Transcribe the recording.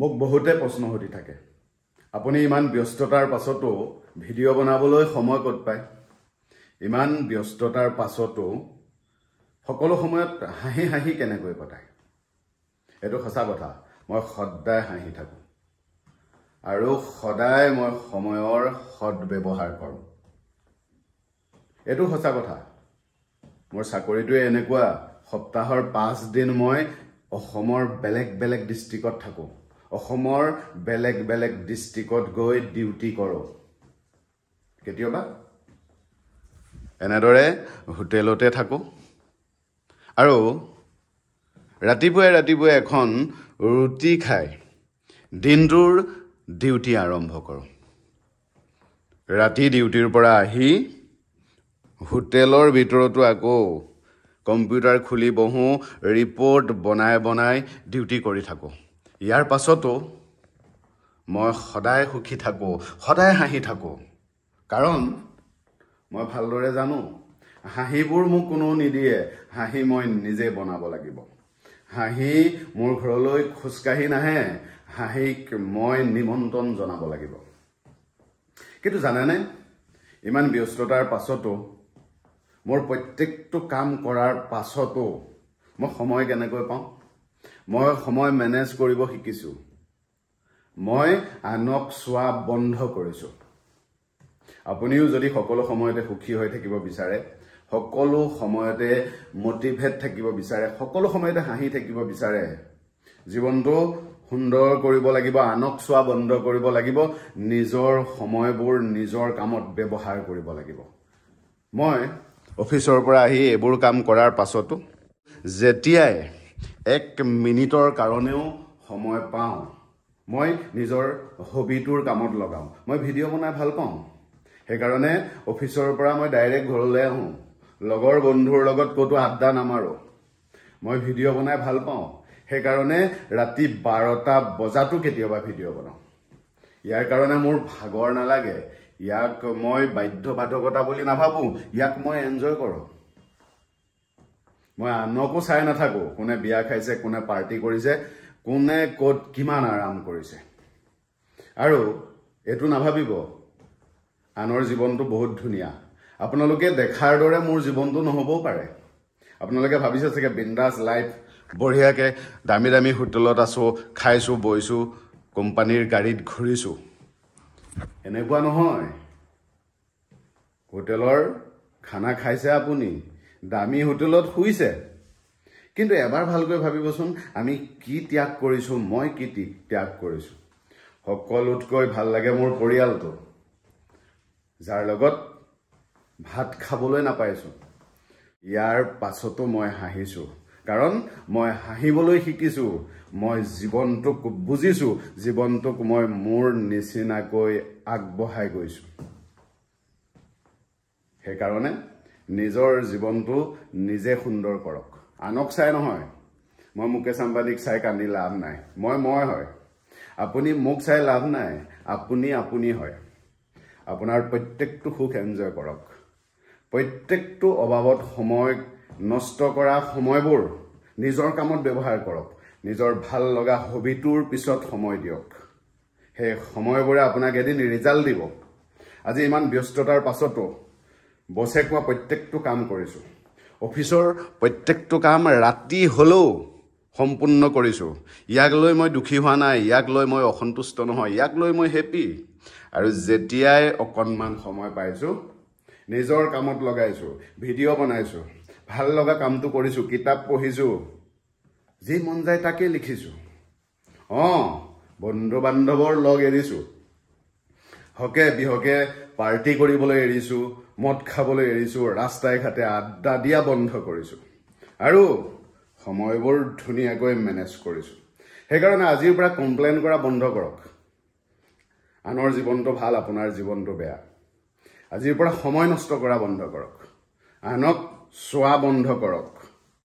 মোক বহুতে প্ৰশ্ন সুধি থাকে আপুনি ইমান ব্যস্ততাৰ পাছতো ভিডিঅ' বনাবলৈ সময় ক'ত পায় ইমান ব্যস্ততাৰ পাছতো সকলো সময়ত হাঁহি হাঁহি কেনেকৈ কটায় এটো সঁচা কথা মই সদায় হাঁহি থাকো আৰু সদায় মই সময়ৰ সদ্ব্যৱহাৰ কৰো এটো সঁচা কথা মোৰ চাকৰিটো এনেকুৱা সপ্তাহৰ 5 দিন মই অসমৰ বেলেগ বেলেগ ডিস্ট্ৰিক্টত থাকো অসমৰ বেলেগ বেলেগ ডিস্ট্ৰিক্টত গৈ ডিউটি কৰো কেতিয়াবা এনেদৰে হোটেলতে থাকো আৰু ৰাতিপুৱাই এখন ৰুটি খাই দিনটোৰ ডিউটি আৰম্ভ কৰো ৰাতি ডিউটিৰ পৰা আহি হোটেলৰ ভিতৰতো আকৌ কম্পিউটাৰ খুলি বহো ৰিপৰ্ট বনাই ডিউটি কৰি থাকো ইয়াৰ পাছতো মই সদায় সুখী থাকো সদায় হাঁহি থাকো কাৰণ মই ভালদৰে জানো হাঁহিবোৰ মোক কোনো নিদিয়ে হাঁহি মই নিজে বনাব লাগিব হাঁহি মোৰ ঘৰলৈ খুচকাহি নাহে হাঁহিক মই নিমন্ত্ৰণ জনাব লাগিব কিন্তু জানেনে ইমান ব্যস্ততাৰ পাছতো মোৰ প্ৰত্যেকটো কাম কৰাৰ পাছতো মই সময় কেনেকৈ পাওঁ মই সময় মেনেজ কৰিব শিকিছো মই আনক চোৱা বন্ধ কৰিছো আপুনিও যদি সকলো সময়তে সুখী হৈ থাকিব বিচাৰে সকলো সময়তে মোটিভেট থাকিব বিচাৰে সকলো সময়তে হাঁহি থাকিব বিচাৰে জীৱনটো সুন্দৰ কৰিব লাগিব আনক চোৱা বন্ধ কৰিব লাগিব নিজৰ সময়বোৰ নিজৰ কামত ব্যৱহাৰ কৰিব লাগিব মই অফিচৰ পৰা আহি এবোৰ কাম কৰাৰ পাছতো যেতিয়াই 1 মিনিটৰ কাৰণেও সময় পাওঁ মই নিজৰ হবিটোৰ কামত লগাও মই ভিডিঅ' বনাই ভাল পাওঁ সেইকাৰণে অফিচৰ পৰা মই ডাইৰেক্ট ঘৰলৈ আহোঁ লগৰ বন্ধুৰ লগত ক'তো আড্ডা নামাৰো মই ভিডিঅ' বনাই ভাল পাওঁ সেইকাৰণে ৰাতি 12টা বজাতো কেতিয়াবা ভিডিঅ' বনাওঁ ইয়াৰ কাৰণে মোৰ ভাগৰ নালাগে ইয়াক মই বাধ্যবাধকতা বুলি নাভাবো ইয়াক মই এনজয় কৰো মই আনকো চাই নাথাকো কোনে বিয়া খাইছে কোনে পাৰ্টি কৰিছে কোনে ক'ত কিমান আৰাম কৰিছে আৰু এটো নাভাবিব আনৰ জীৱনটো বহুত ধুনীয়া আপোনালোকে দেখাৰ দৰে মোৰ জীৱনটো নহবও পাৰে আপোনালোকে ভাবিছে চাগে বিন্দাস লাইফ বঢ়িয়াকে দামী দামী হোটেলত আছো খাইছো বইছো কোম্পানীৰ গাড়ীত ঘুৰিছো এনেকুৱা নহয় হোটেলৰ খানা খাইছে আপুনি দামী হোটেলত শুইছে কিন্তু এবাৰ ভালকৈ ভাবিবচোন আমি কি ত্যাগ কৰিছো মই কি ত্যাগ কৰিছো সকলোতকৈ ভাল লাগে মোৰ পৰিয়ালটো যাৰ লগত ভাত খাবলৈ নাপাইছো ইয়াৰ পাছতো মই হাঁহিছো কাৰণ মই হাঁহিবলৈ শিকিছো মই জীৱনটোক বুজিছো জীৱনটোক মই মোৰ নিচিনাকৈ আগবঢ়াই গৈছো সেইকাৰণে নিজৰ জীৱনটো নিজে সুন্দৰ কৰক আনক চাই নহয় মই মুকেশ আম্বানীক চাই কান্দি লাভ নাই মই হয় আপুনি মোক চাই লাভ নাই আপুনি হয় আপোনাৰ প্ৰত্যেকটো সুখ এনজয় কৰক প্ৰত্যেকটো অভাৱত সময় নষ্ট কৰা সময়বোৰ নিজৰ কামত ব্যৱহাৰ কৰক নিজৰ ভাল লগা হবিটোৰ পিছত সময় দিয়ক সেই সময়বোৰে আপোনাক এদিন ৰিজাল্ট দিব আজি ইমান ব্যস্ততাৰ পাছতো বছে কোৱা প্ৰত্যেকটো কাম কৰিছো অফিচৰ প্ৰত্যেকটো কাম ৰাতি হলেও সম্পূৰ্ণ কৰিছো ইয়াক লৈ মই দুখী হোৱা নাই ইয়াক লৈ মই অসন্তুষ্ট নহয় ইয়াক লৈ মই হেপি আৰু যেতিয়াই অকনমান সময় পাইছো নিজৰ কামত লগাইছো ভিডিঅ' বনাইছো ভাল লগা কামটো কৰিছো কিতাপ পঢ়িছো যি মন যায় তাকে লিখিছো বন্ধু বান্ধৱৰ লগ এৰিছো হকে বিহকে পাৰ্টি কৰিবলৈ এৰিছো মদ খাবলৈ এৰিছো ৰাস্তাই ঘাটে আড্ডা দিয়া বন্ধ কৰিছো আৰু সময়বোৰ ধুনীয়াকৈ মেনেজ কৰিছো সেইকাৰণে আজিৰ পৰা কমপ্লেইন কৰা বন্ধ কৰক আনৰ জীৱনটো ভাল আপোনাৰ জীৱনটো বেয়া আজিৰ পৰা সময় নষ্ট কৰা বন্ধ কৰক আনক চোৱা বন্ধ কৰক